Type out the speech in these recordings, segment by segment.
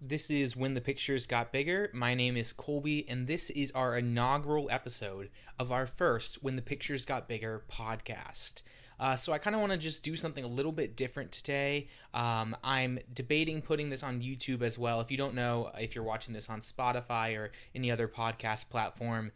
This is When the Pictures Got Bigger. My name is Colby, and this is our inaugural episode of our first When the Pictures Got Bigger podcast. So I kind of want to just do something a little bit different today. I'm debating putting this on YouTube as well. If you don't know, if you're watching this on Spotify or any other podcast platform,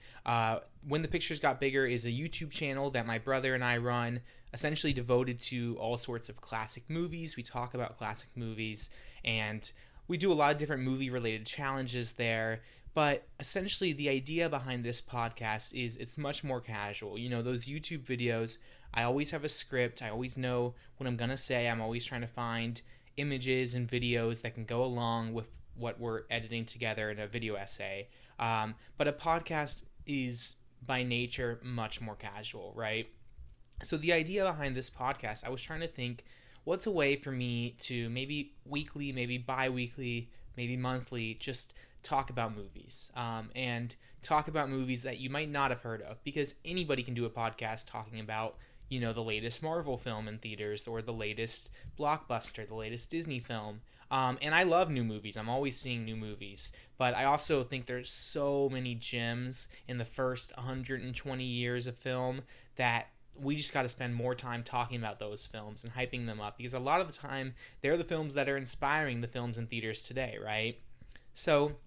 When the Pictures Got Bigger is a YouTube channel that my brother and I run, essentially devoted to all sorts of classic movies. We talk about classic movies, and we do a lot of different movie-related challenges there. But essentially, the idea behind this podcast is it's much more casual. You know, those YouTube videos, I always have a script. I always know what I'm going to say. I'm always trying to find images and videos that can go along with what we're editing together in a video essay. But a podcast is, by nature, much more casual, right? So the idea behind this podcast, I was trying to think, what's a way for me to maybe weekly, maybe bi-weekly, maybe monthly, just talk about movies, and talk about movies that you might not have heard of, because anybody can do a podcast talking about, you know, the latest Marvel film in theaters or the latest blockbuster, the latest Disney film. And I love new movies. I'm always seeing new movies. But I also think there's so many gems in the first 120 years of film that we just got to spend more time talking about those films and hyping them up, because a lot of the time they're the films that are inspiring the films in theaters today, right? So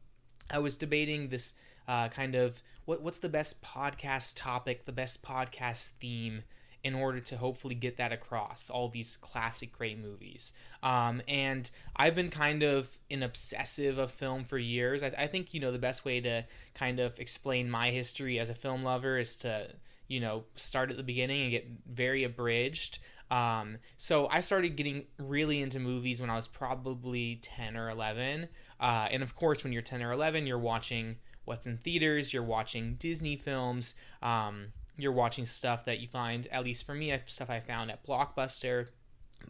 I was debating this kind of what's the best podcast topic, the best podcast theme, in order to hopefully get that across, all these classic great movies. And I've been kind of an obsessive of film for years. I think, you know, the best way to kind of explain my history as a film lover is to, you know, start at the beginning and get very abridged. So I started getting really into movies when I was probably 10 or 11. And of course, when you're 10 or 11, you're watching what's in theaters, you're watching Disney films, you're watching stuff that you find, at least for me, stuff I found at Blockbuster.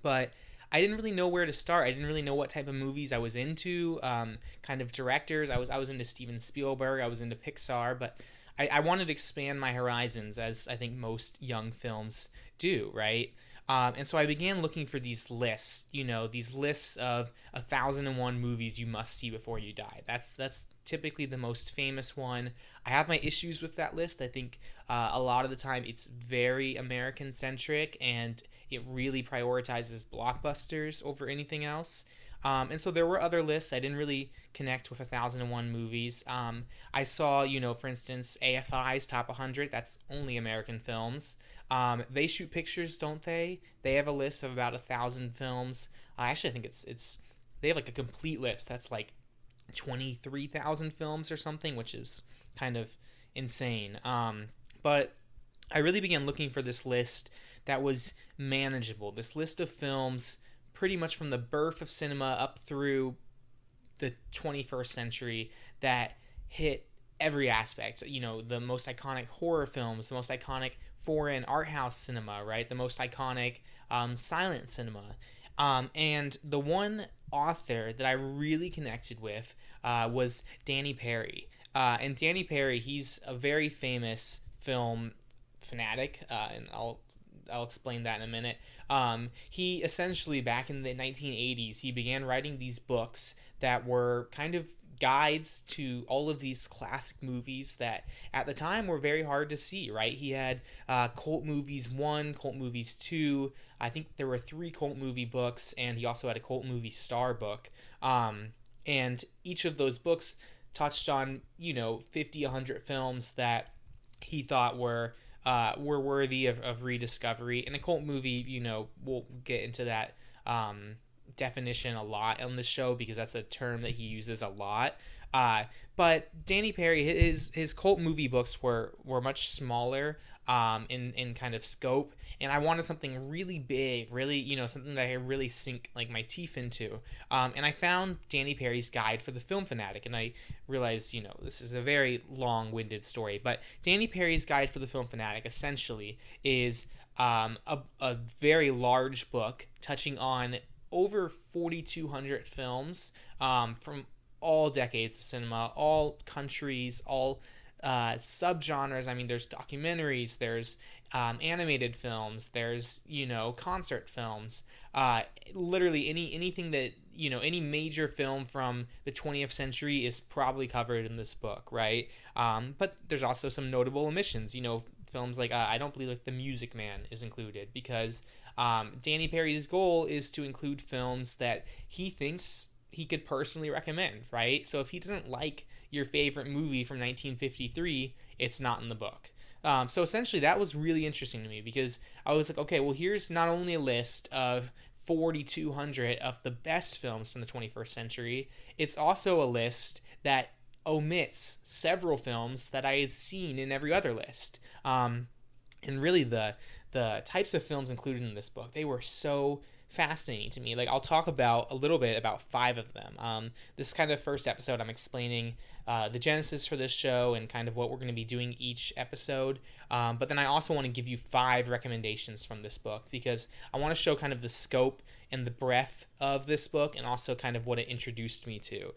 But I didn't really know where to start. I didn't really know what type of movies I was into, kind of directors. I was into Steven Spielberg, I was into Pixar, but I wanted to expand my horizons, as I think most young films do, right? And so I began looking for these lists, you know, these lists of 1,001 movies you must see before you die. That's typically the most famous one. I have my issues with that list. I think a lot of the time it's very American-centric, and it really prioritizes blockbusters over anything else. And so there were other lists. I didn't really connect with 1,001 movies. I saw, you know, for instance, AFI's Top 100. That's only American films. They shoot pictures, don't they? They have a list of about 1,000 films. Actually, I think it's they have like a complete list that's like 23,000 films or something, which is kind of insane. But I really began looking for this list that was manageable. This list of films pretty much from the birth of cinema up through the 21st century that hit every aspect. You know, the most iconic horror films, the most iconic foreign art house cinema, right? The most iconic silent cinema. And the one author that I really connected with was Danny Peary. And Danny Peary, he's a very famous film fanatic, and I'll explain that in a minute. He essentially, back in the 1980s, he began writing these books that were kind of guides to all of these classic movies that at the time were very hard to see, right? He had Cult Movies 1, Cult Movies 2. I think there were 3 cult movie books, and he also had a cult movie star book. And each of those books touched on, you know, 50, 100 films that he thought were worthy of rediscovery. And a cult movie, you know, we'll get into that definition a lot on this show, because that's a term that he uses a lot. But Danny Peary, his cult movie books were much smaller in kind of scope, and I wanted something really big, really, you know, something that I could really sink like my teeth into. And I found Danny Peary's guide for the Film Fanatic, and I realized, you know, this is a very long-winded story, but Danny Peary's guide for the Film Fanatic essentially is a very large book touching on over 4,200 films from all decades of cinema, all countries, all subgenres. I mean, there's documentaries, there's animated films, there's, you know, concert films, literally anything that any major film from the 20th century is probably covered in this book, right? But there's also some notable omissions. Films like I don't believe like The Music Man is included because Danny Peary's goal is to include films that he thinks he could personally recommend, right? So if he doesn't like your favorite movie from 1953, it's not in the book. So essentially that was really interesting to me because I was like, okay, well, here's not only a list of 4,200 of the best films from the 21st century, it's also a list that omits several films that I had seen in every other list. And really the types of films included in this book, they were so fascinating to me. Like, I'll talk about a little bit about 5 of them. This is kind of the first episode. I'm explaining the genesis for this show and kind of what we're going to be doing each episode. But then I also want to give you 5 recommendations from this book because I want to show kind of the scope and the breadth of this book and also kind of what it introduced me to.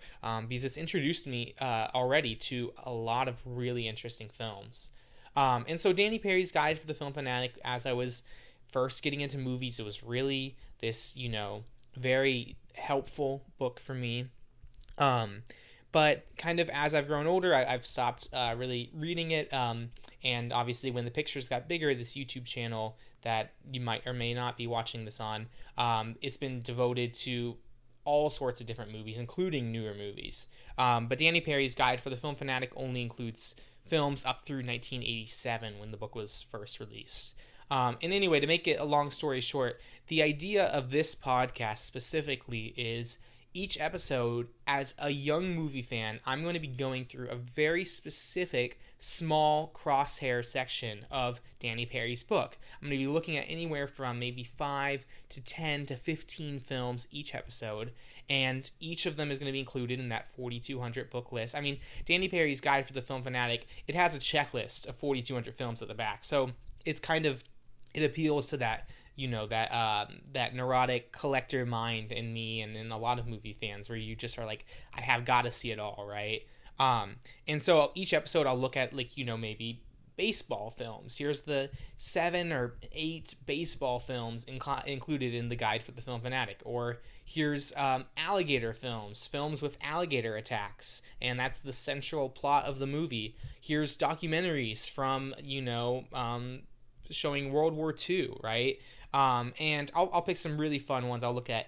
Because it's introduced me already to a lot of really interesting films. And so Danny Peary's Guide for the Film Fanatic, as I was first getting into movies, it was really this, very helpful book for me. But kind of as I've grown older, I've stopped really reading it. And obviously when the pictures got bigger, this YouTube channel that you might or may not be watching this on, it's been devoted to all sorts of different movies, including newer movies. But Danny Peary's Guide for the Film Fanatic only includes films up through 1987 when the book was first released. And anyway, to make it a long story short, the idea of this podcast specifically is each episode, as a young movie fan, I'm going to be going through a very specific, small crosshair section of Danny Peary's book. I'm going to be looking at anywhere from maybe 5 to 10 to 15 films each episode, and each of them is going to be included in that 4,200 book list. I mean, Danny Peary's Guide for the Film Fanatic, it has a checklist of 4,200 films at the back, so it's kind of, it appeals to that, that neurotic collector mind in me and in a lot of movie fans where you just are like, I have got to see it all, right? And so each episode I'll look at maybe baseball films. Here's the 7 or 8 baseball films included in the Guide for the Film Fanatic. Or here's alligator films with alligator attacks, and that's the central plot of the movie. Here's documentaries from, showing World War II, right? And I'll pick some really fun ones. I'll look at,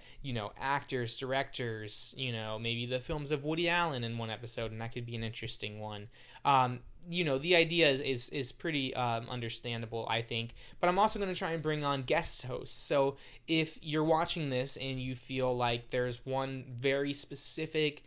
actors, directors, maybe the films of Woody Allen in one episode, and that could be an interesting one. The idea is pretty understandable, I think, but I'm also going to try and bring on guest hosts. So if you're watching this and you feel like there's one very specific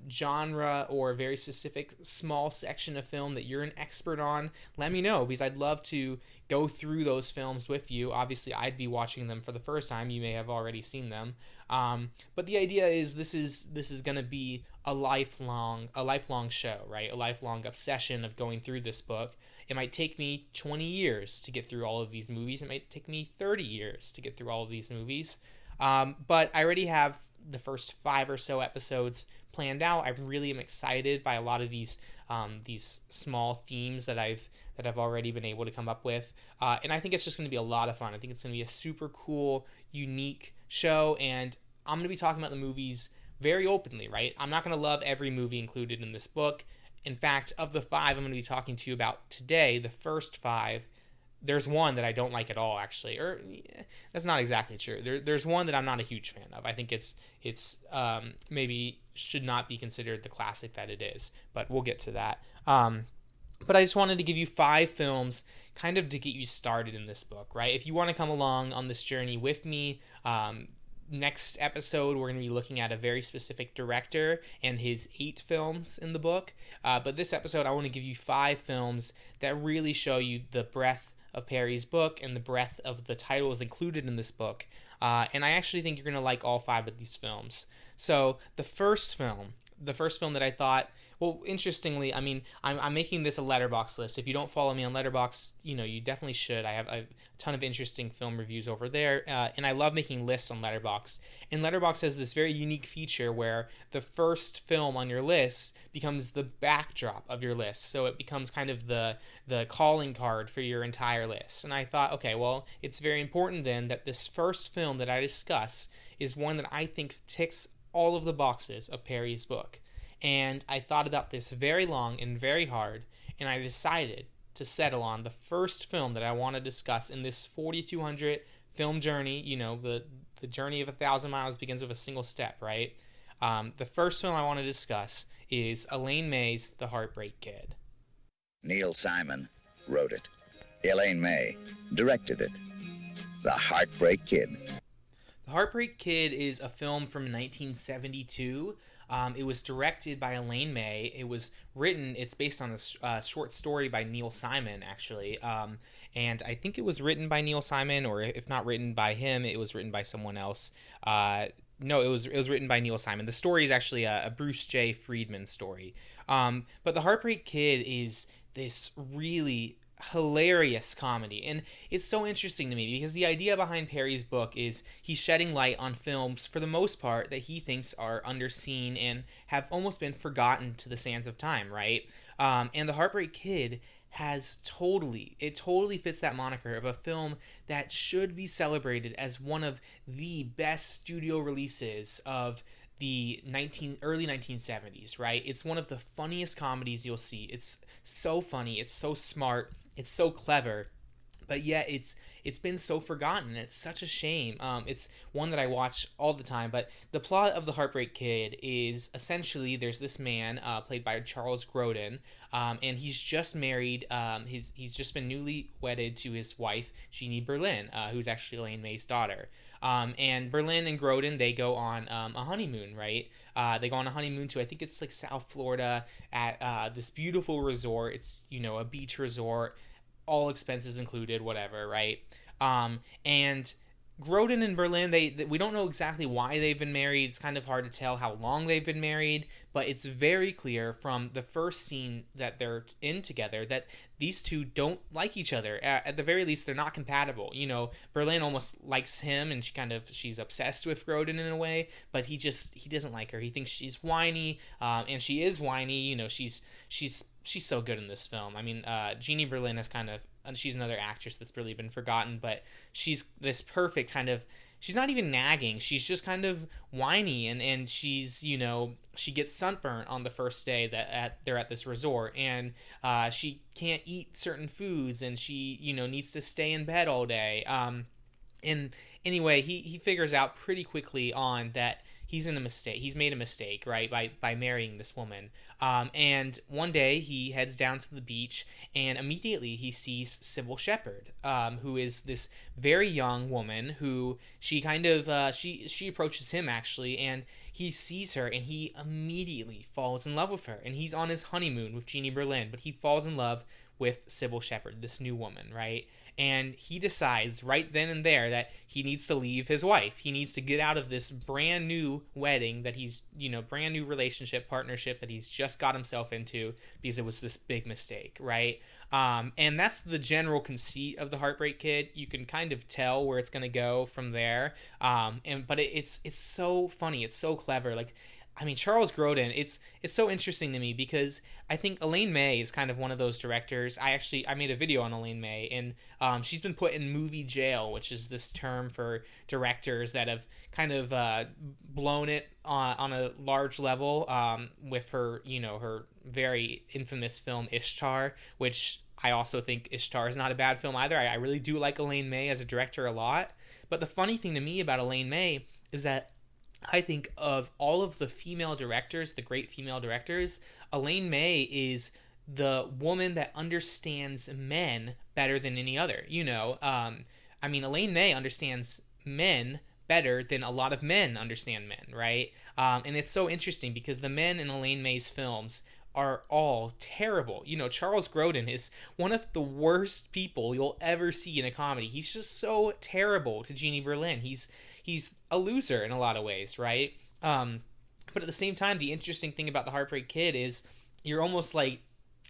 genre or a very specific small section of film that you're an expert on, let me know, because I'd love to go through those films with you. Obviously, I'd be watching them for the first time. You may have already seen them. But the idea is this is going to be a lifelong show, right? A lifelong obsession of going through this book. It might take me 20 years to get through all of these movies. It might take me 30 years to get through all of these movies. But I already have the first 5 or so episodes planned out. I really am excited by a lot of these small themes that I've already been able to come up with. And I think it's just going to be a lot of fun. I think it's going to be a super cool, unique show, and I'm going to be talking about the movies very openly, right? I'm not going to love every movie included in this book. In fact, of the 5 I'm going to be talking to you about today, the first 5, there's one that I don't like at all, actually. Or that's not exactly true. There's one that I'm not a huge fan of. I think it's maybe should not be considered the classic that it is. But we'll get to that. But I just wanted to give you 5 films kind of to get you started in this book, right? If you want to come along on this journey with me, next episode we're going to be looking at a very specific director and his 8 films in the book. But this episode I want to give you 5 films that really show you the breadth of Peary's book and the breadth of the titles included in this book. And I actually think you're going to like all 5 of these films. So the first film that I thought, well, interestingly, I mean, I'm making this a Letterboxd list. If you don't follow me on Letterboxd, you definitely should. I have a ton of interesting film reviews over there, and I love making lists on Letterboxd. And Letterboxd has this very unique feature where the first film on your list becomes the backdrop of your list. So it becomes kind of the calling card for your entire list. And I thought, okay, well, it's very important then that this first film that I discuss is one that I think ticks all of the boxes of Peary's book. And I thought about this very long and very hard, and I decided to settle on the first film that I want to discuss in this 4,200 film journey. The journey of 1,000 miles begins with a single step, right? The first film I want to discuss is Elaine May's The Heartbreak Kid. Neil Simon wrote it. Elaine May directed it. The Heartbreak Kid. The Heartbreak Kid is a film from 1972. It was directed by Elaine May. It was written, it's based on a short story by Neil Simon, actually. And I think it was written by Neil Simon, or if not written by him, it was written by someone else. No, it was written by Neil Simon. The story is actually a Bruce J. Friedman story. But The Heartbreak Kid is this really hilarious comedy, and it's so interesting to me because the idea behind Peary's book is he's shedding light on films for the most part that he thinks are underseen and have almost been forgotten to the sands of time, right? And The Heartbreak Kid totally fits that moniker of a film that should be celebrated as one of the best studio releases of the early 1970s, right? It's one of the funniest comedies you'll see. It's so funny, it's so smart, it's so clever, but yet it's been so forgotten. It's such a shame. It's one that I watch all the time, but the plot of The Heartbreak Kid is essentially there's this man played by Charles Grodin, and he's just married. He's just been newly wedded to his wife, Jeannie Berlin, who's actually Elaine May's daughter. And Berlin and Grodin, they go on a honeymoon, right? They go on a honeymoon to, I think it's like South Florida at this beautiful resort. It's, a beach resort, all expenses included, whatever, right? And Grodin and Berlin, we don't know exactly why they've been married. It's kind of hard to tell how long they've been married, but it's very clear from the first scene that they're in together that these two don't like each other. At the very least, they're not compatible. Berlin almost likes him, and she's obsessed with Grodin in a way, but he doesn't like her. He thinks she's whiny, and she is whiny. She's so good in this film. I mean, Jeannie Berlin is she's another actress that's really been forgotten, but she's this perfect she's not even nagging. She's just kind of whiny, and she's, she gets sunburnt on the first day that they're at this resort, and she can't eat certain foods, and she, needs to stay in bed all day. And anyway, he figures out pretty quickly on that he's in a mistake. He's made a mistake, right, by marrying this woman. And one day he heads down to the beach, and immediately he sees Sybil Shepherd, who is this very young woman who she she approaches him, actually, and he sees her, and he immediately falls in love with her. And he's on his honeymoon with Jeannie Berlin, but he falls in love with Sybil Shepherd, this new woman, right? And he decides right then and there that he needs to leave his wife. He needs to get out of this brand new wedding that he's, brand new relationship, partnership that he's just got himself into because it was this big mistake, right? And that's the general conceit of The Heartbreak Kid. You can kind of tell where it's going to go from there. But it's so funny. It's so clever. Charles Grodin, it's so interesting to me because I think Elaine May is kind of one of those directors. I made a video on Elaine May, and she's been put in movie jail, which is this term for directors that have kind of blown it on a large level with her, her very infamous film Ishtar, which I also think Ishtar is not a bad film either. I really do like Elaine May as a director a lot. But the funny thing to me about Elaine May is that I think of all of the female directors, the great female directors, Elaine May is the woman that understands men better than any other. Elaine May understands men better than a lot of men understand men, right? And it's so interesting because the men in Elaine May's films are all terrible. Charles Grodin is one of the worst people you'll ever see in a comedy. He's just so terrible to Jeannie Berlin. He's a loser in a lot of ways, right? But at the same time, the interesting thing about The Heartbreak Kid is you're almost like,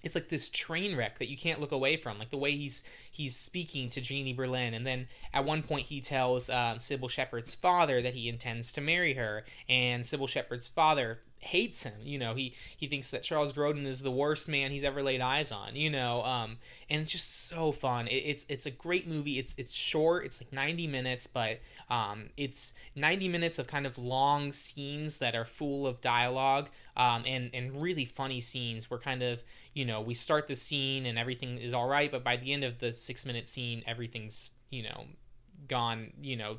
it's like this train wreck that you can't look away from, like the way he's speaking to Jeannie Berlin, and then at one point he tells Sybil Shepherd's father that he intends to marry her, and Sybil Shepherd's father hates him. He thinks that Charles Grodin is the worst man he's ever laid eyes on. And it's just so fun. It's a great movie. It's short. It's like 90 minutes, but it's 90 minutes of kind of long scenes that are full of dialogue, and really funny scenes where kind of, we start the scene and everything is all right, but by the end of the 6-minute scene, everything's, gone,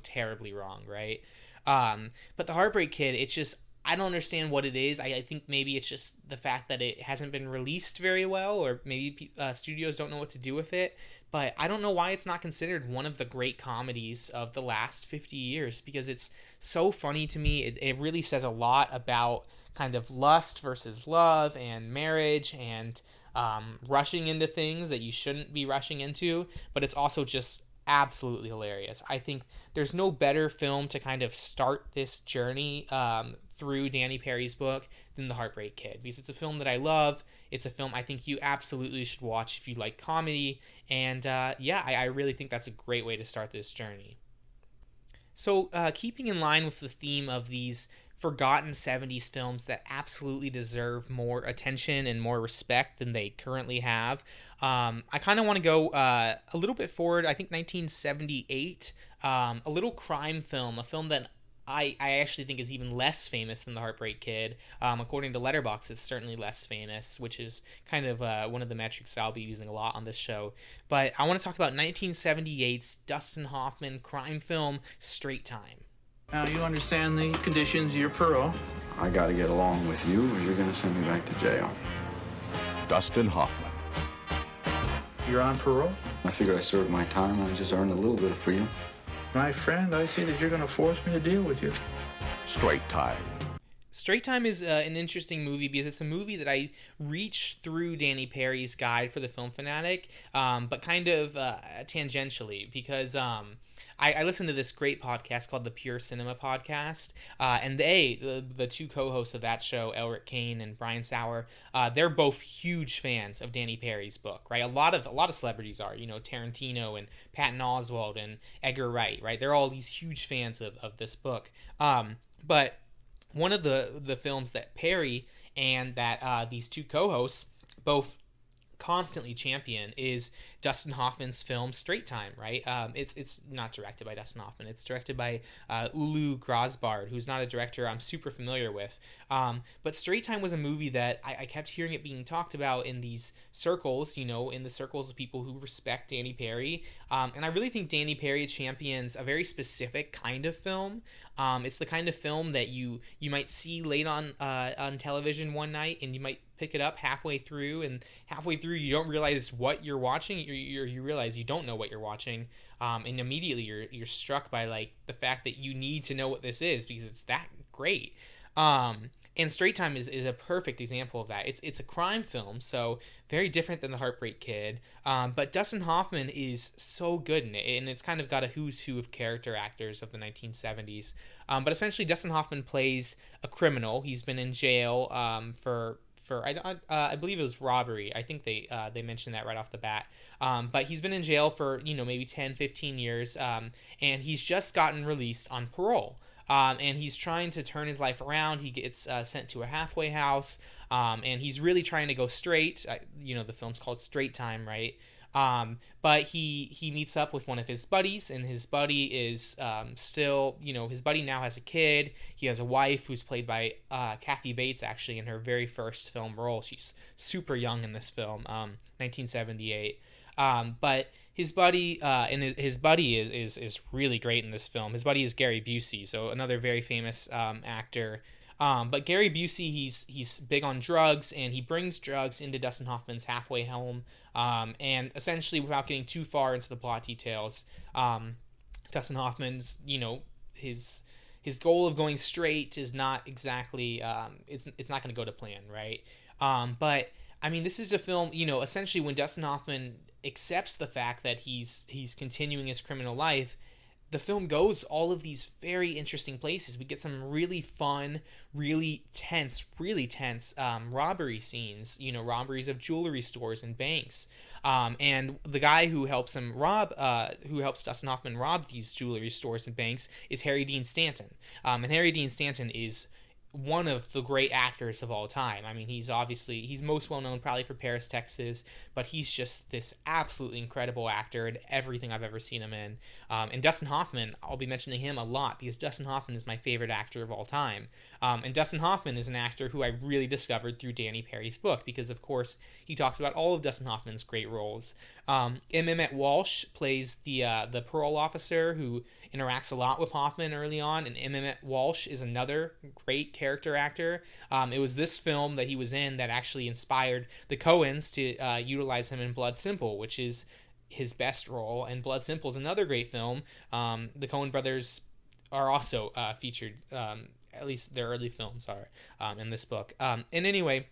terribly wrong, right? But the Heartbreak Kid, it's just, I don't understand what it is. I think maybe it's just the fact that it hasn't been released very well, or maybe studios don't know what to do with it. But I don't know why it's not considered one of the great comedies of the last 50 years, because it's so funny to me. It really says a lot about kind of lust versus love and marriage and rushing into things that you shouldn't be rushing into. But it's also just absolutely hilarious. I think there's no better film to kind of start this journey through Danny Peary's book than The Heartbreak Kid, because it's a film that I love. It's a film I think you absolutely should watch if you like comedy, and I really think that's a great way to start this journey. So keeping in line with the theme of these forgotten 70s films that absolutely deserve more attention and more respect than they currently have, I kind of want to go a little bit forward. I think 1978, a little crime film, a film that I actually think is even less famous than The Heartbreak Kid. According to Letterboxd, it's certainly less famous, which is kind of one of the metrics I'll be using a lot on this show. But I want to talk about 1978's Dustin Hoffman crime film, Straight Time. Now, you understand the conditions of your parole. I gotta get along with you, or you're gonna send me back to jail. Dustin Hoffman. You're on parole? I figured I served my time and I just earned a little bit of freedom. My friend, I see that you're going to force me to deal with you. Straight Time. Straight Time is an interesting movie because it's a movie that I reached through Danny Peary's guide for the Film Fanatic, but kind of tangentially, because I listened to this great podcast called the Pure Cinema Podcast, and the two co-hosts of that show, Elric Kane and Brian Sauer, they're both huge fans of Danny Peary's book, right? A lot of celebrities are, Tarantino and Patton Oswalt and Edgar Wright, right? They're all these huge fans of this book. But one of the films that Peary and that these two co-hosts both constantly champion is Dustin Hoffman's film Straight Time, right? It's not directed by Dustin Hoffman. It's directed by Ulu Grosbard, who's not a director I'm super familiar with. But Straight Time was a movie that I kept hearing it being talked about in these circles, in the circles of people who respect Danny Peary. And I really think Danny Peary champions a very specific kind of film. It's the kind of film that you might see late on television one night, and you might pick it up halfway through, and halfway through you don't realize what you're watching. You realize you don't know what you're watching, and immediately you're struck by like the fact that you need to know what this is because it's that great. And Straight Time is a perfect example of that. It's a crime film, so very different than The Heartbreak Kid. But Dustin Hoffman is so good in it, and it's kind of got a who's who of character actors of the 1970s. But essentially, Dustin Hoffman plays a criminal. He's been in jail for I believe it was robbery. I think they mentioned that right off the bat. But he's been in jail for maybe 10, 15 years, and he's just gotten released on parole. And he's trying to turn his life around. He gets sent to a halfway house, and he's really trying to go straight. The film's called Straight Time, right? But he meets up with one of his buddies, and his buddy is still, his buddy now has a kid. He has a wife who's played by Kathy Bates, actually, in her very first film role. She's super young in this film, 1978. But his buddy, his buddy is really great in this film. His buddy is Gary Busey, so another very famous actor. But Gary Busey, he's big on drugs, and he brings drugs into Dustin Hoffman's halfway home. And essentially, without getting too far into the plot details, Dustin Hoffman's, his goal of going straight is not exactly, it's not going to go to plan, right? But I mean, this is a film, essentially when Dustin Hoffman accepts the fact that he's continuing his criminal life, the film goes all of these very interesting places. We get some really fun, really tense robbery scenes, robberies of jewelry stores and banks. And the guy who helps Dustin Hoffman rob these jewelry stores and banks is Harry Dean Stanton. And Harry Dean Stanton is one of the great actors of all time. I mean, he's most well known probably for Paris, Texas, but he's just this absolutely incredible actor in everything I've ever seen him in. And Dustin Hoffman, I'll be mentioning him a lot because Dustin Hoffman is my favorite actor of all time. And Dustin Hoffman is an actor who I really discovered through Danny Peary's book because, of course, he talks about all of Dustin Hoffman's great roles. Emmett Walsh plays the parole officer who interacts a lot with Hoffman early on, and Emmett Walsh is another great character actor. It was this film that he was in that actually inspired the Coens to utilize him in Blood Simple, which is his best role, and Blood Simple is another great film. The Coen brothers are also featured, at least their early films are in this book. And anyway,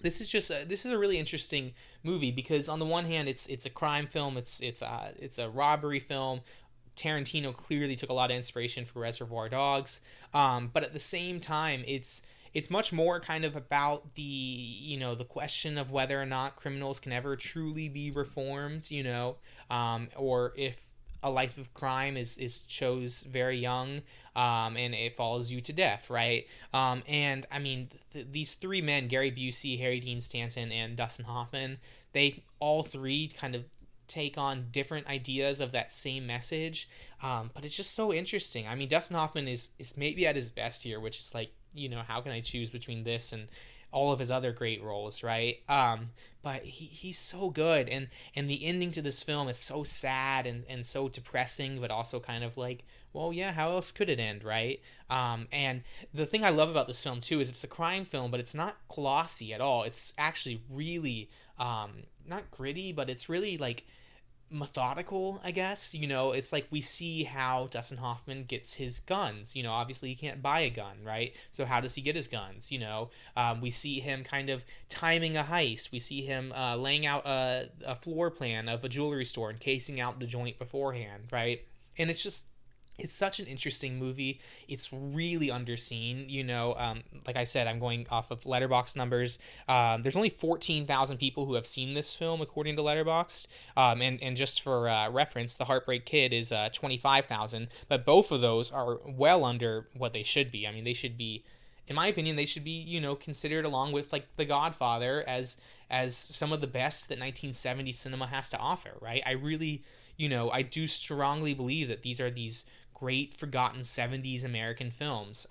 this is a really interesting movie because on the one hand, it's a crime film, it's a robbery film. Tarantino clearly took a lot of inspiration for Reservoir Dogs, but at the same time, it's much more kind of about the question of whether or not criminals can ever truly be reformed, or if a life of crime is chose very young, and it follows you to death, right? And I mean, these three men, Gary Busey, Harry Dean Stanton, and Dustin Hoffman, they all three kind of take on different ideas of that same message, but it's just so interesting. I mean, Dustin Hoffman is maybe at his best here, which is like, how can I choose between this and all of his other great roles, right? But he's so good, and the ending to this film is so sad and so depressing, but also kind of like, well, yeah, how else could it end, right? And the thing I love about this film too is it's a crime film, but it's not glossy at all. It's actually really not gritty, but it's really like methodical, I guess. It's like we see how Dustin Hoffman gets his guns. Obviously he can't buy a gun, right? So how does he get his guns? We see him kind of timing a heist. We see him laying out a floor plan of a jewelry store and casing out the joint beforehand, right? And it's such an interesting movie. It's really underseen. Like I said, I'm going off of Letterboxd numbers. There's only 14,000 people who have seen this film according to Letterboxd. And just for reference, The Heartbreak Kid is 25,000. But both of those are well under what they should be. I mean, they should be, in my opinion, they should be, considered along with like The Godfather as some of the best that 1970s cinema has to offer, right? I really, I do strongly believe that these are these great forgotten 70s American films.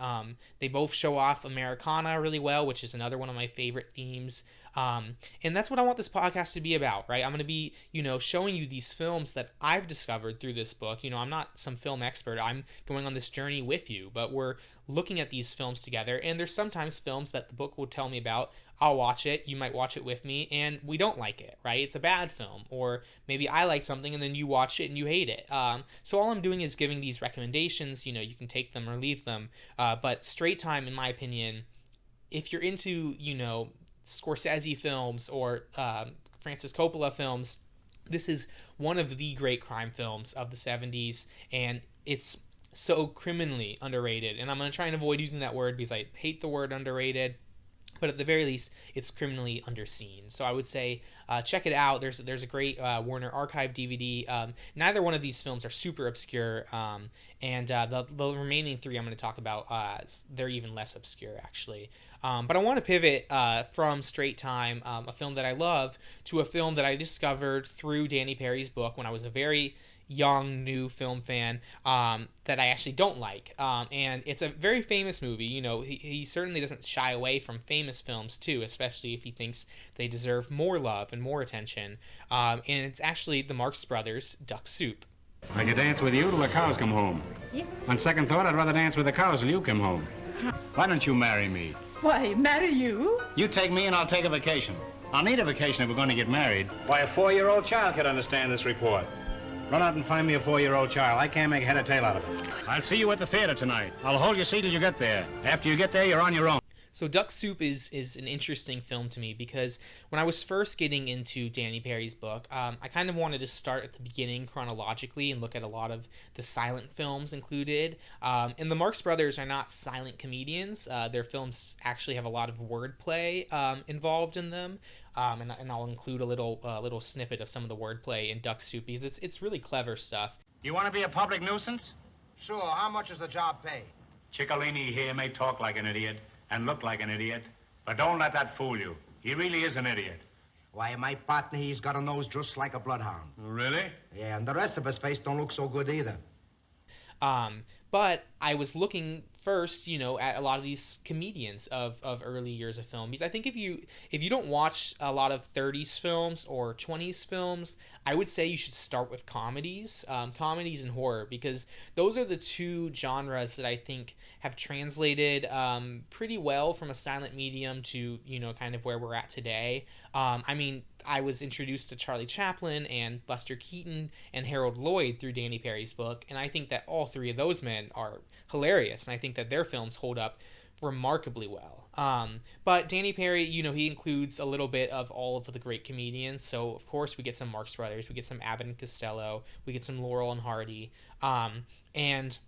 They both show off Americana really well, which is another one of my favorite themes. And that's what I want this podcast to be about, right? I'm going to be, showing you these films that I've discovered through this book. I'm not some film expert. I'm going on this journey with you, but we're looking at these films together. And there's sometimes films that the book will tell me about. I'll watch it, you might watch it with me, and we don't like it, right? It's a bad film. Or maybe I like something and then you watch it and you hate it. So all I'm doing is giving these recommendations. You can take them or leave them. But Straight Time, in my opinion, if you're into, Scorsese films or Francis Coppola films, this is one of the great crime films of the 70s, and it's so criminally underrated. And I'm going to try and avoid using that word because I hate the word underrated. But at the very least, it's criminally underseen. So I would say check it out. There's a great Warner Archive DVD. Neither one of these films are super obscure, and the remaining three I'm going to talk about, they're even less obscure, actually. But I want to pivot from Straight Time, a film that I love, to a film that I discovered through Danny Peary's book when I was a very young, new film fan that I actually don't like. And it's a very famous movie. He certainly doesn't shy away from famous films, too, especially if he thinks they deserve more love and more attention. And it's actually the Marx Brothers' Duck Soup. I could dance with you till the cows come home. Yeah. On second thought, I'd rather dance with the cows till you come home. Why don't you marry me? Why, marry you? You take me and I'll take a vacation. I'll need a vacation if we're going to get married. Why, a 4-year-old child could understand this report. Run out and find me a 4-year-old child. I can't make head or tail out of it. I'll see you at the theater tonight. I'll hold your seat till you get there. After you get there, you're on your own. So Duck Soup is an interesting film to me because when I was first getting into Danny Peary's book, I kind of wanted to start at the beginning chronologically and look at a lot of the silent films included. And the Marx Brothers are not silent comedians. Their films actually have a lot of wordplay involved in them. And I'll include a little snippet of some of the wordplay in Duck Soup because it's really clever stuff. You want to be a public nuisance? Sure. How much does the job pay? Ciccolini here may talk like an idiot, and look like an idiot. But don't let that fool you. He really is an idiot. Why, my partner, he's got a nose just like a bloodhound. Really? Yeah, and the rest of his face don't look so good either. But I was looking first, at a lot of these comedians of early years of film, because I think if you don't watch a lot of 30s films or 20s films, I would say you should start with comedies and horror, because those are the two genres that I think have translated pretty well from a silent medium to kind of where we're at today. I was introduced to Charlie Chaplin and Buster Keaton and Harold Lloyd through Danny Peary's book, and I think that all three of those men are hilarious, and I think that their films hold up remarkably well. But Danny Peary, he includes a little bit of all of the great comedians, so of course we get some Marx Brothers, we get some Abbott and Costello, we get some Laurel and Hardy, and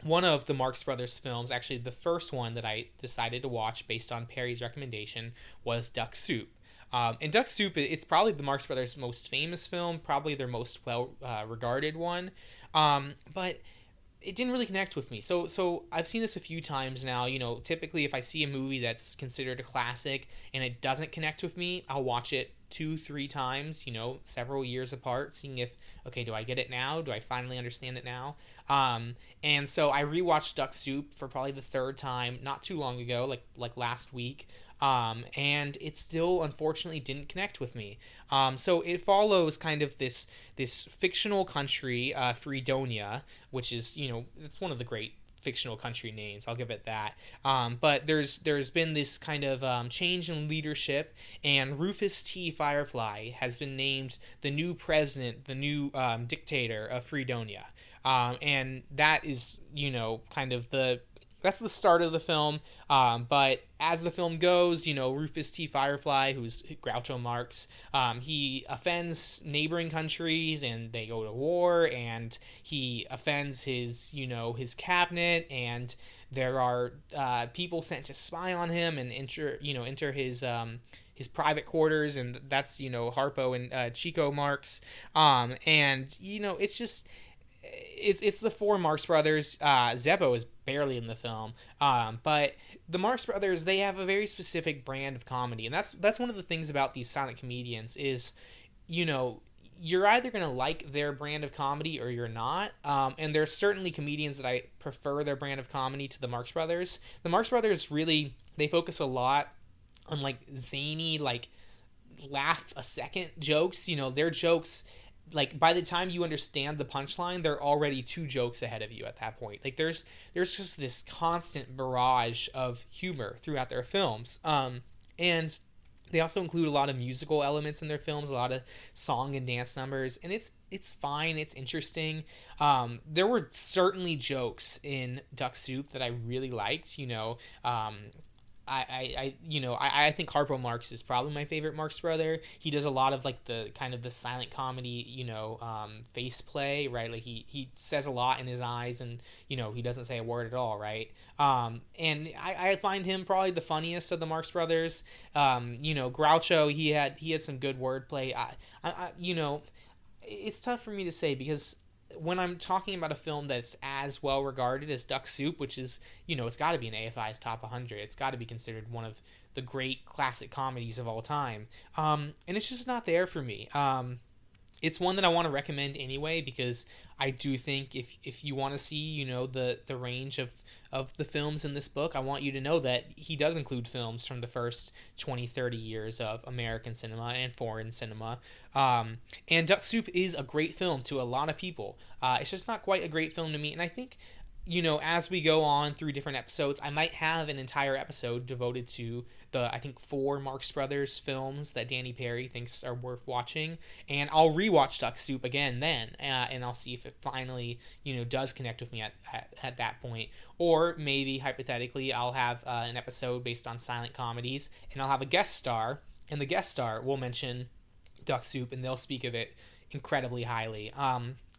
one of the Marx Brothers films, actually the first one that I decided to watch based on Peary's recommendation, was Duck Soup. And Duck Soup, it's probably the Marx Brothers' most famous film, probably their most well-regarded one, but it didn't really connect with me. So I've seen this a few times now. Typically if I see a movie that's considered a classic and it doesn't connect with me, I'll watch it 2-3 times, several years apart, seeing if, okay, do I get it now? Do I finally understand it now? And so I rewatched Duck Soup for probably the third time, not too long ago, like last week. And it still unfortunately didn't connect with me. So it follows kind of this fictional country, Fredonia, which is, it's one of the great fictional country names, I'll give it that. But there's been this kind of change in leadership, and Rufus T. Firefly has been named the new president, the new dictator of Fredonia. And that is, kind of that's the start of the film, but as the film goes, Rufus T. Firefly, who's Groucho Marx, he offends neighboring countries, and they go to war, and he offends his cabinet, and there are people sent to spy on him and enter his private quarters, and that's Harpo and Chico Marx, and it's just. It's the four Marx Brothers. Zebo is barely in the film, but the Marx Brothers, they have a very specific brand of comedy, and that's one of the things about these silent comedians is, you're either going to like their brand of comedy or you're not, and there's certainly comedians that I prefer their brand of comedy to the Marx Brothers. The Marx Brothers really, they focus a lot on zany, laugh a second jokes. Their jokes, by the time you understand the punchline, they're already 2 jokes ahead of you at that point. There's just this constant barrage of humor throughout their films. And they also include a lot of musical elements in their films, a lot of song and dance numbers, and it's fine, it's interesting. There were certainly jokes in Duck Soup that I really liked. I think Harpo Marx is probably my favorite Marx brother. He does a lot of the kind of the silent comedy, face play, right? He says a lot in his eyes, and he doesn't say a word at all, right? And I find him probably the funniest of the Marx brothers. Groucho, he had some good wordplay. It's tough for me to say, because when I'm talking about a film that's as well regarded as Duck Soup, which is, it's got to be in AFI's top 100. It's got to be considered one of the great classic comedies of all time. And it's just not there for me. It's one that I want to recommend anyway, because I do think if you want to see, the range of the films in this book, I want you to know that he does include films from the first 20-30 years of American cinema and foreign cinema. And Duck Soup is a great film to a lot of people. It's just not quite a great film to me. And I think, as we go on through different episodes, I might have an entire episode devoted to the 4 Marx Brothers films that Danny Peary thinks are worth watching, and I'll rewatch Duck Soup again then, and I'll see if it finally, does connect with me at that point. Or maybe, hypothetically, I'll have an episode based on silent comedies, and I'll have a guest star, and the guest star will mention Duck Soup, and they'll speak of it incredibly highly.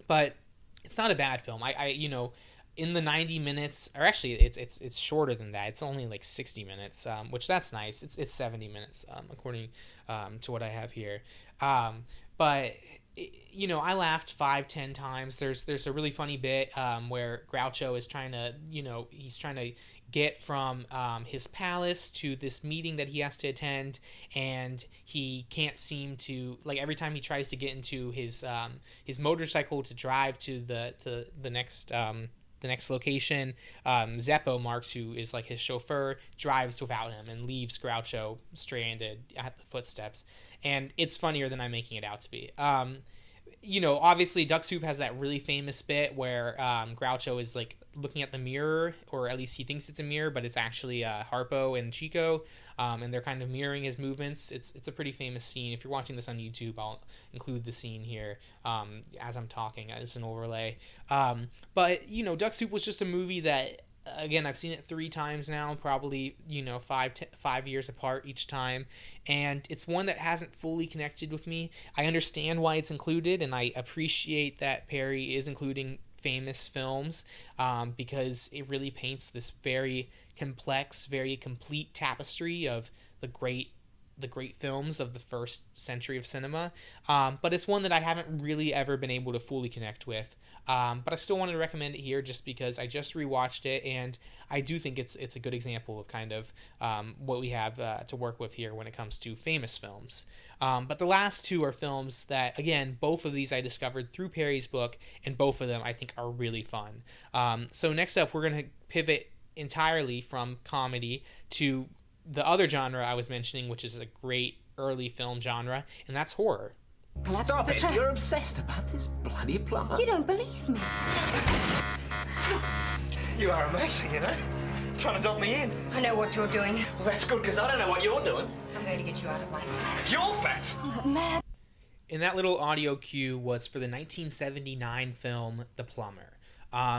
But it's not a bad film. In the 90 minutes, or actually it's shorter than that. It's only 60 minutes, which that's nice. It's 70 minutes, according to what I have here. But I laughed 5-10 times. There's a really funny bit where Groucho is trying to, he's trying to get from his palace to this meeting that he has to attend, and he can't seem to, like, every time he tries to get into his motorcycle to drive to the next location, Zeppo Marx, who is like his chauffeur, drives without him and leaves Groucho stranded at the footsteps. And it's funnier than I'm making it out to be. Obviously Duck Soup has that really famous bit where Groucho is like looking at the mirror, or at least he thinks it's a mirror, but it's actually Harpo and Chico, and they're kind of mirroring his movements. It's a pretty famous scene. If you're watching this on YouTube, I'll include the scene here as I'm talking as an overlay. But Duck Soup was just a movie that, again, I've seen it 3 times now, probably 5 years apart each time, and it's one that hasn't fully connected with me. I understand why it's included, and I appreciate that Peary is including famous films, because it really paints this very complex, very complete tapestry of the great films of the first century of cinema. But it's one that I haven't really ever been able to fully connect with. But I still wanted to recommend it here just because I just rewatched it, and I do think it's a good example of kind of what we have to work with here when it comes to famous films. But the last 2 are films that, again, both of these I discovered through Peary's book, and both of them I think are really fun. So next up, we're going to pivot entirely from comedy to the other genre I was mentioning, which is a great early film genre, and that's horror. Stop it! You're obsessed about this bloody plumber. You don't believe me. You are amazing, Trying to dump me in. I know what you're doing. Well, that's good, because I don't know what you're doing. I'm going to get you out of my flat. You're fat! Mad. And that little audio cue was for the 1979 film The Plumber.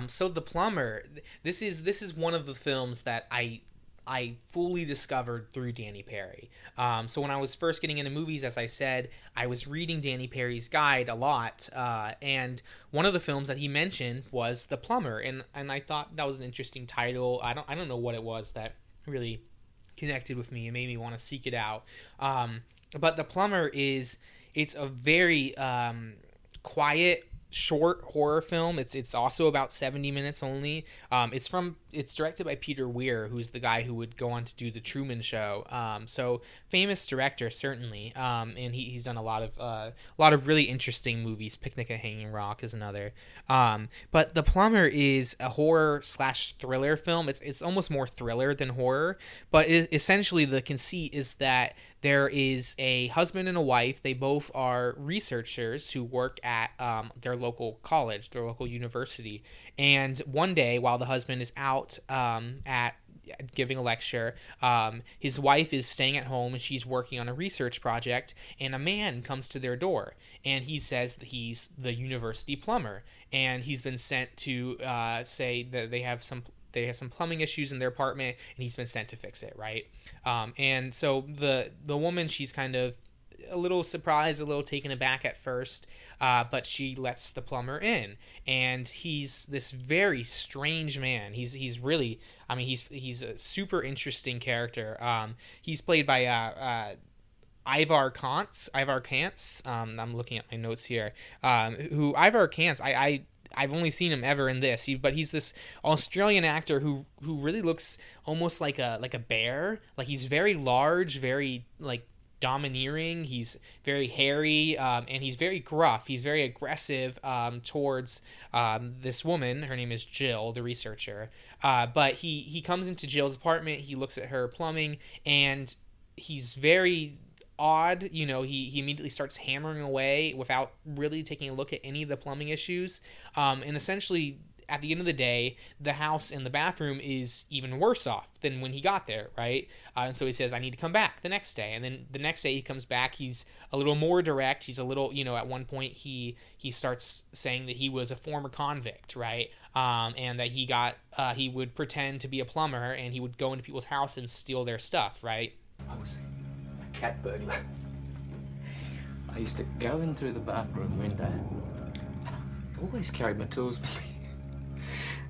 So The Plumber, this is one of the films that I fully discovered through Danny Peary. So when I was first getting into movies, as I said, I was reading Danny Peary's guide a lot, and one of the films that he mentioned was The Plumber, and I thought that was an interesting title. I don't know what it was that really connected with me and made me want to seek it out. But The Plumber it's a very quiet, short horror film. It's also about 70 minutes only. It's directed by Peter Weir, who's the guy who would go on to do The Truman Show. So famous director, certainly. And he's done a lot of really interesting movies. Picnic at Hanging Rock is another. But The Plumber is a horror/thriller film. It's almost more thriller than horror, but essentially the conceit is that there is a husband and a wife. They both are researchers who work at their local college, their local university. And one day, while the husband is out at giving a lecture, his wife is staying at home and she's working on a research project, and a man comes to their door and he says that he's the university plumber, and he's been sent to say that they have some plumbing issues in their apartment, and he's been sent to fix it, right? And so the woman, she's kind of a little surprised, a little taken aback at first, but she lets the plumber in, and he's this very strange man. He's really, I mean, he's a super interesting character. He's played by Ivar Kantz. I'm looking at my notes here. Who Ivar Kantz? I've only seen him ever in this, but he's this Australian actor who really looks almost like a bear. Like, he's very large, very like domineering. He's very hairy, and he's very gruff. He's very aggressive towards this woman. Her name is Jill, the researcher. But he comes into Jill's apartment. He looks at her plumbing, and he's very odd. He immediately starts hammering away without really taking a look at any of the plumbing issues, and essentially at the end of the day, the house and the bathroom is even worse off than when he got there, right? And so he says, I need to come back the next day. And then the next day he comes back, he's a little more direct. He's a little, at one point he starts saying that he was a former convict, right? And that he would pretend to be a plumber, and he would go into people's house and steal their stuff, right? I was a cat burglar. I used to go in through the bathroom window. I always carried my tools with me.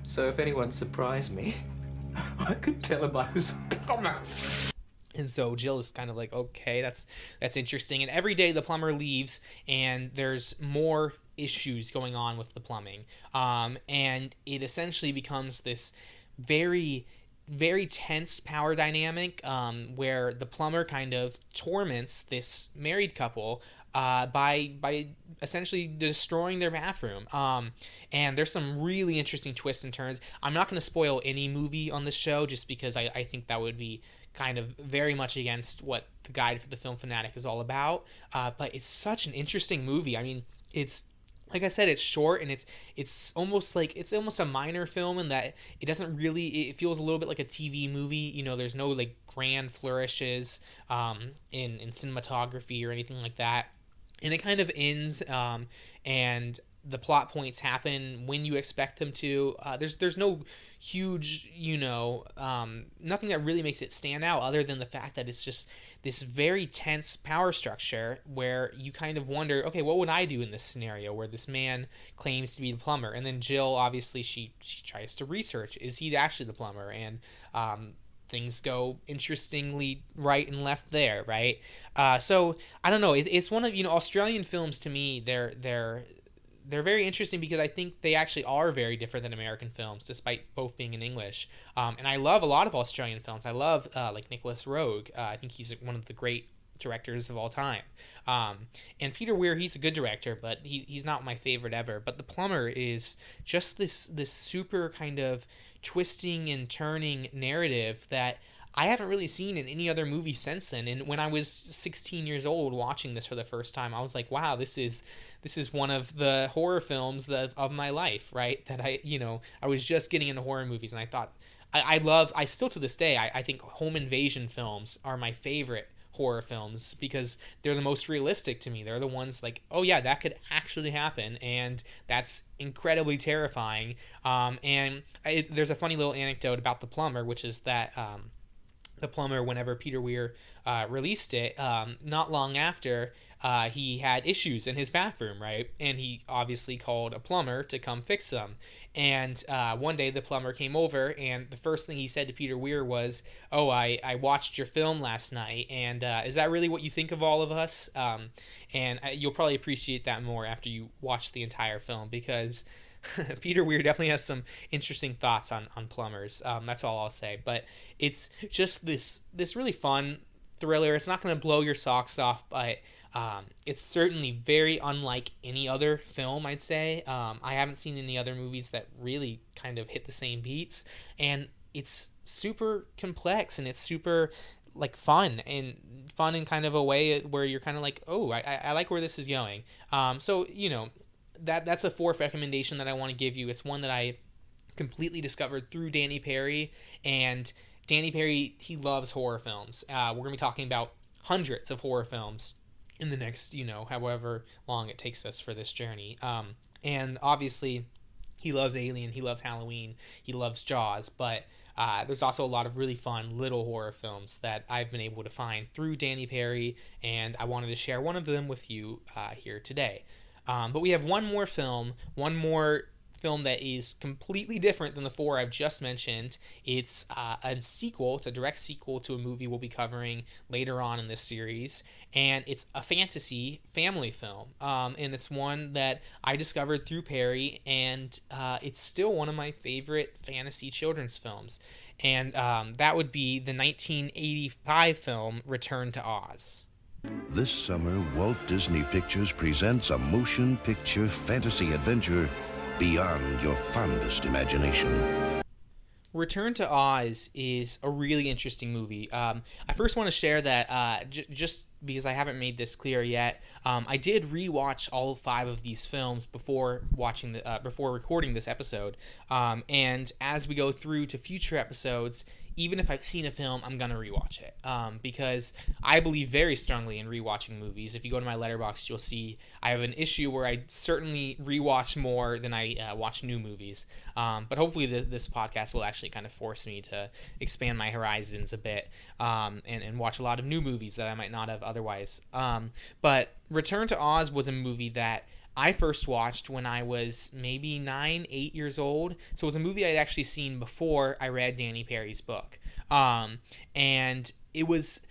So if anyone surprised me, I could tell them I was a plumber. And so Jill is kind of like, okay, that's interesting. And every day the plumber leaves, and there's more issues going on with the plumbing. And it essentially becomes this very very tense power dynamic where the plumber kind of torments this married couple by essentially destroying their bathroom. And there's some really interesting twists and turns. I'm not going to spoil any movie on this show just because I think that would be kind of very much against what the guide for the Film Fanatic is all about. But it's such an interesting movie. I mean, it's, like I said, it's short, and it's almost a minor film in that it doesn't really, it feels a little bit like a TV movie. You know, there's no like grand flourishes in cinematography or anything like that. And it kind of ends, and the plot points happen when you expect them to. There's no huge, nothing that really makes it stand out other than the fact that it's just this very tense power structure where you kind of wonder, okay, what would I do in this scenario where this man claims to be the plumber? And then Jill, obviously, she tries to research, is he actually the plumber? And things go interestingly right and left there, right? So I don't know. It's one of, Australian films to me, they're very interesting because I think they actually are very different than American films, despite both being in English. And I love a lot of Australian films. I love like Nicholas Roeg. I think he's one of the great directors of all time. And Peter Weir, he's a good director, but he's not my favorite ever. But The Plumber is just this super kind of twisting and turning narrative that I haven't really seen in any other movie since then. And when I was 16 years old watching this for the first time, I was like, wow, this is one of the horror films of my life, right? That I was just getting into horror movies, and I thought I still to this day, I think home invasion films are my favorite horror films because they're the most realistic to me. They're the ones like, oh yeah, that could actually happen, and that's incredibly terrifying. There's a funny little anecdote about The Plumber, which is that The Plumber, whenever Peter Weir released it, not long after, he had issues in his bathroom, right? And he obviously called a plumber to come fix them. And one day the plumber came over, and the first thing he said to Peter Weir was, oh, I watched your film last night, and is that really what you think of all of us? And you'll probably appreciate that more after you watch the entire film, because Peter Weir definitely has some interesting thoughts on plumbers. That's all I'll say. But it's just this really fun thriller. It's not going to blow your socks off, but it's certainly very unlike any other film, I'd say. I haven't seen any other movies that really kind of hit the same beats. And it's super complex, and it's super like fun in kind of a way where you're kind of like, oh, I like where this is going. So, that's a fourth recommendation that I want to give you. It's one that I completely discovered through Danny Peary, and Danny Peary, he loves horror films. We're going to be talking about hundreds of horror films in the next, however long it takes us for this journey. And obviously, he loves Alien, he loves Halloween, he loves Jaws, but there's also a lot of really fun little horror films that I've been able to find through Danny Peary, and I wanted to share one of them with you here today. But we have one more film that is completely different than the four I've just mentioned. It's a sequel. It's a direct sequel to a movie we'll be covering later on in this series, and it's a fantasy family film. And it's one that I discovered through Perry, and it's still one of my favorite fantasy children's films. And that would be the 1985 film Return to Oz. This summer, Walt Disney Pictures presents a motion picture fantasy adventure beyond your fondest imagination. Return to Oz is a really interesting movie. I first want to share that just because I haven't made this clear yet, I did rewatch all 5 of these films before recording this episode. And as we go through to future episodes, even if I've seen a film, I'm going to rewatch it because I believe very strongly in rewatching movies. If you go to my Letterboxd, you'll see I have an issue where I certainly rewatch more than I watch new movies. But hopefully this podcast will actually kind of force me to expand my horizons a bit and watch a lot of new movies that I might not have otherwise. But Return to Oz was a movie that I first watched when I was maybe 9-8 years old. So it was a movie I'd actually seen before I read Danny Peary's book. And it was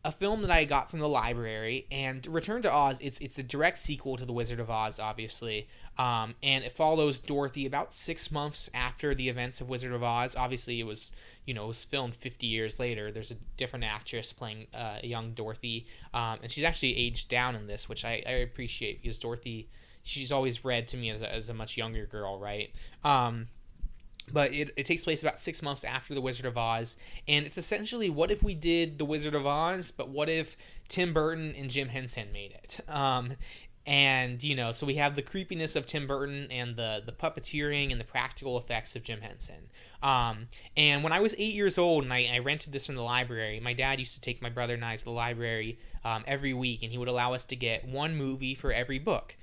a film that I got from the library, and Return to Oz, it's a direct sequel to The Wizard of Oz, obviously, and it follows Dorothy about 6 months after the events of Wizard of Oz. Obviously, it was filmed 50 years later. There's a different actress playing a young Dorothy, and she's actually aged down in this, which I appreciate, because Dorothy, she's always read to me as a much younger girl, right? But it takes place about 6 months after The Wizard of Oz, and it's essentially, what if we did The Wizard of Oz, but what if Tim Burton and Jim Henson made it? And, so we have the creepiness of Tim Burton and the puppeteering and the practical effects of Jim Henson. And when I was 8 years old and I rented this from the library, my dad used to take my brother and I to the library every week, and he would allow us to get one movie for every book.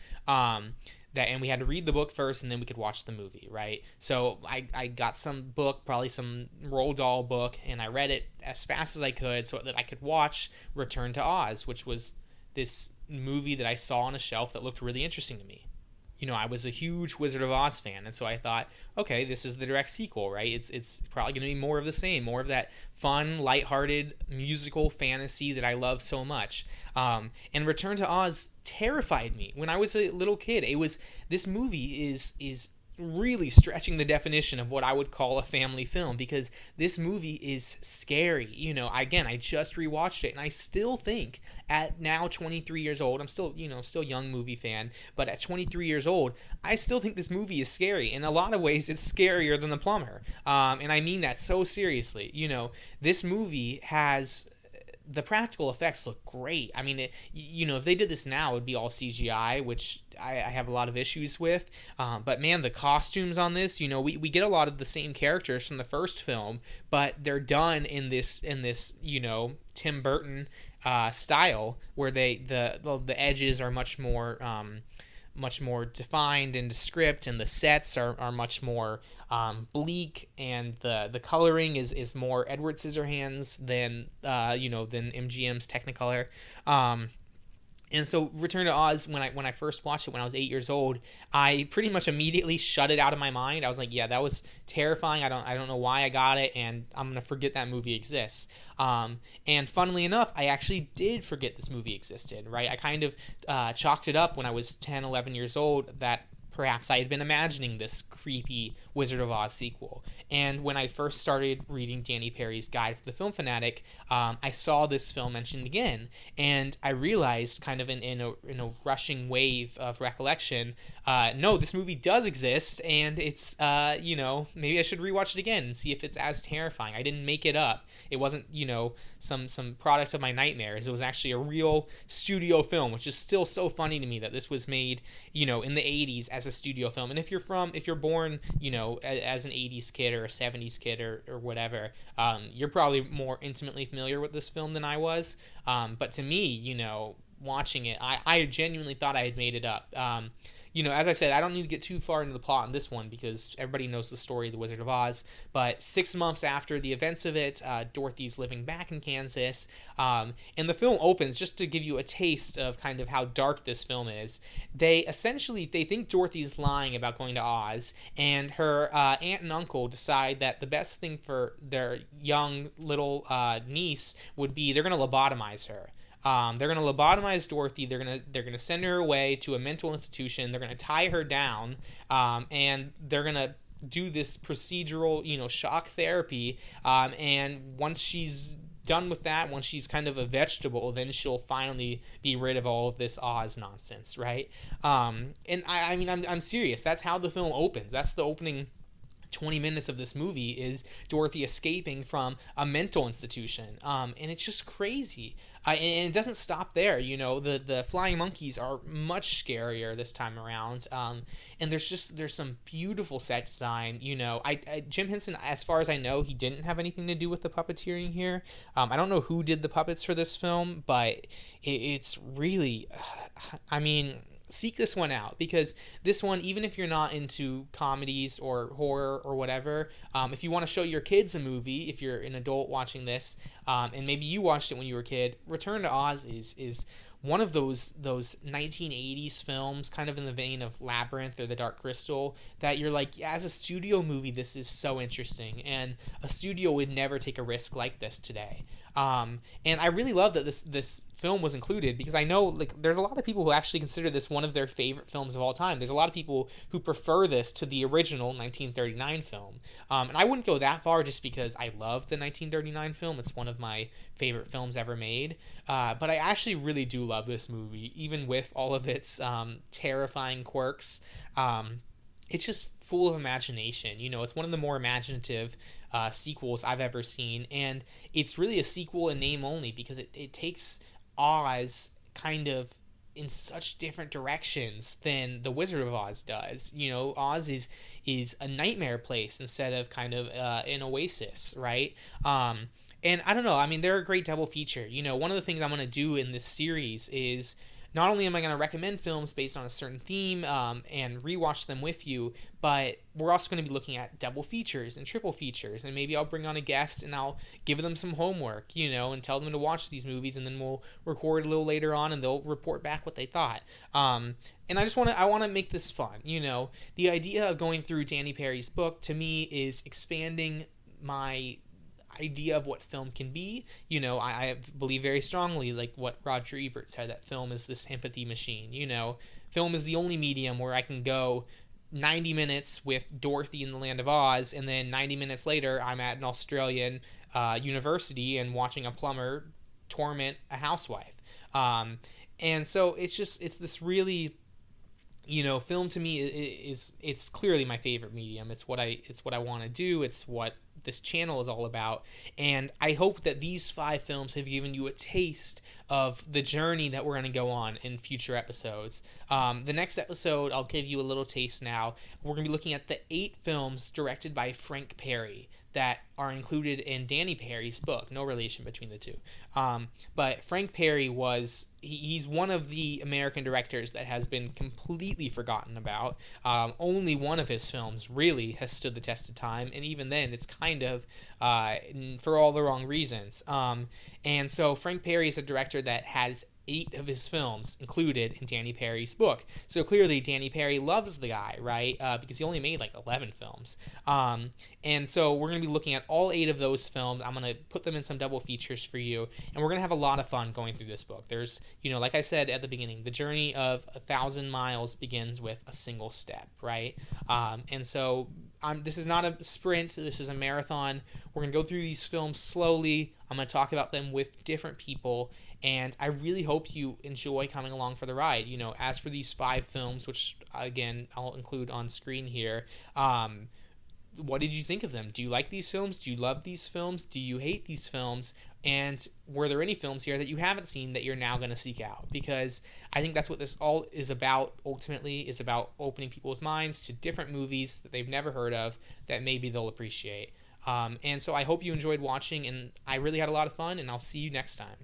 And we had to read the book first, and then we could watch the movie, right? So I got some book, probably some Roald Dahl book, and I read it as fast as I could so that I could watch Return to Oz, which was this movie that I saw on a shelf that looked really interesting to me. I was a huge Wizard of Oz fan, and so I thought, okay, this is the direct sequel, right? It's probably going to be more of the same, more of that fun, lighthearted musical fantasy that I love so much. And Return to Oz terrified me when I was a little kid. This movie is really stretching the definition of what I would call a family film, because this movie is scary. Again, I just rewatched it, and I still think, at now 23 years old, I'm still, still a young movie fan, but at 23 years old, I still think this movie is scary. In a lot of ways, it's scarier than The Plumber. And I mean that so seriously. This movie has... The practical effects look great. I mean, if they did this now, it would be all CGI, which I have a lot of issues with. But man, the costumes on this, we get a lot of the same characters from the first film, but they're done in this Tim Burton style, where the edges are much more defined and descript, and the sets are much more bleak, and the coloring is more Edward Scissorhands than MGM's Technicolor. And so Return to Oz, when I first watched it when I was 8 years old, I pretty much immediately shut it out of my mind. I was like, yeah, that was terrifying. I don't know why I got it, and I'm going to forget that movie exists. And funnily enough, I actually did forget this movie existed, right? I kind of chalked it up when I was 10, 11 years old that perhaps I had been imagining this creepy Wizard of Oz sequel. And when I first started reading Danny Peary's guide for the Film Fanatic, I saw this film mentioned again, and I realized, kind of in a rushing wave of recollection, no, this movie does exist, and it's maybe I should rewatch it again and see if it's as terrifying. I didn't make it up. It wasn't some product of my nightmares. It was actually a real studio film, which is still so funny to me that this was made in the 80s as a studio film. And if you're born as an 80s kid or a 70s kid or whatever, you're probably more intimately familiar with this film than I was. But to me, watching it, I genuinely thought I had made it up. As I said, I don't need to get too far into the plot in this one because everybody knows the story of The Wizard of Oz. But 6 months after the events of it, Dorothy's living back in Kansas. And the film opens, just to give you a taste of kind of how dark this film is. They think Dorothy's lying about going to Oz, and her aunt and uncle decide that the best thing for their young little niece would be they're going to lobotomize her. They're going to lobotomize Dorothy. They're going to send her away to a mental institution. They're going to tie her down, and they're going to do this procedural, shock therapy. And once she's done with that, once she's kind of a vegetable, then she'll finally be rid of all of this Oz nonsense, right? And I'm serious. That's how the film opens. That's the opening 20 minutes of this movie, is Dorothy escaping from a mental institution. And it's just crazy. And it doesn't stop there. The flying monkeys are much scarier this time around. And there's some beautiful set design. Jim Henson, as far as I know, he didn't have anything to do with the puppeteering here. I don't know who did the puppets for this film, but it's really, seek this one out, because this one, even if you're not into comedies or horror or whatever, if you want to show your kids a movie, if you're an adult watching this, and maybe you watched it when you were a kid, Return to Oz is one of those 1980s films, kind of in the vein of Labyrinth or The Dark Crystal, that you're like, yeah, as a studio movie, this is so interesting, and a studio would never take a risk like this today. And I really love that this film was included, because I know, like, there's a lot of people who actually consider this one of their favorite films of all time. There's a lot of people who prefer this to the original 1939 film. And I wouldn't go that far, just because I love the 1939 film. It's one of my favorite films ever made. But I actually really do love this movie, even with all of its terrifying quirks. It's just full of imagination. You know, it's one of the more imaginative sequels I've ever seen, and it's really a sequel in name only, because it takes Oz kind of in such different directions than the Wizard of Oz does. You know, Oz is a nightmare place instead of kind of an oasis, right? And I don't know, I mean, they're a great double feature. You know, one of the things I'm going to do in this series is, not only am I going to recommend films based on a certain theme and rewatch them with you, but we're also going to be looking at double features and triple features. And maybe I'll bring on a guest and I'll give them some homework, you know, and tell them to watch these movies, and then we'll record a little later on and they'll report back what they thought. And I want to make this fun. You know, the idea of going through Danny Peary's book, to me, is expanding my idea of what film can be. You know, I believe very strongly, like what Roger Ebert said, that film is this empathy machine. You know, film is the only medium where I can go 90 minutes with Dorothy in the Land of Oz, and then 90 minutes later I'm at an Australian university and watching a plumber torment a housewife. And so it's this really, you know, film to me it's clearly my favorite medium. It's what I want to do. It's what this channel is all about. And I hope that these 5 films have given you a taste of the journey that we're going to go on in future episodes. The next episode, I'll give you a little taste now. We're going to be looking at the 8 films directed by Frank Peary that are included in Danny Peary's book. No relation between the two. But Frank Peary he's one of the American directors that has been completely forgotten about. Only one of his films really has stood the test of time, and even then it's kind of for all the wrong reasons. And so Frank Peary is a director that has 8 of his films included in Danny Peary's book. So clearly Danny Peary loves the guy, right? Because he only made like 11 films. And so we're going to be looking at all 8 of those films. I'm going to put them in some double features for you, and we're going to have a lot of fun going through this book. There's, you know, like I said at the beginning, the journey of 1,000 miles begins with a single step, right? And so this is not a sprint. This is a marathon. We're going to go through these films slowly. I'm going to talk about them with different people, and I really hope you enjoy coming along for the ride. You know, as for these 5 films, which, again, I'll include on screen here, what did you think of them? Do you like these films? Do you love these films? Do you hate these films? And were there any films here that you haven't seen that you're now going to seek out? Because I think that's what this all is about, ultimately, is about opening people's minds to different movies that they've never heard of that maybe they'll appreciate. And so I hope you enjoyed watching, and I really had a lot of fun, and I'll see you next time.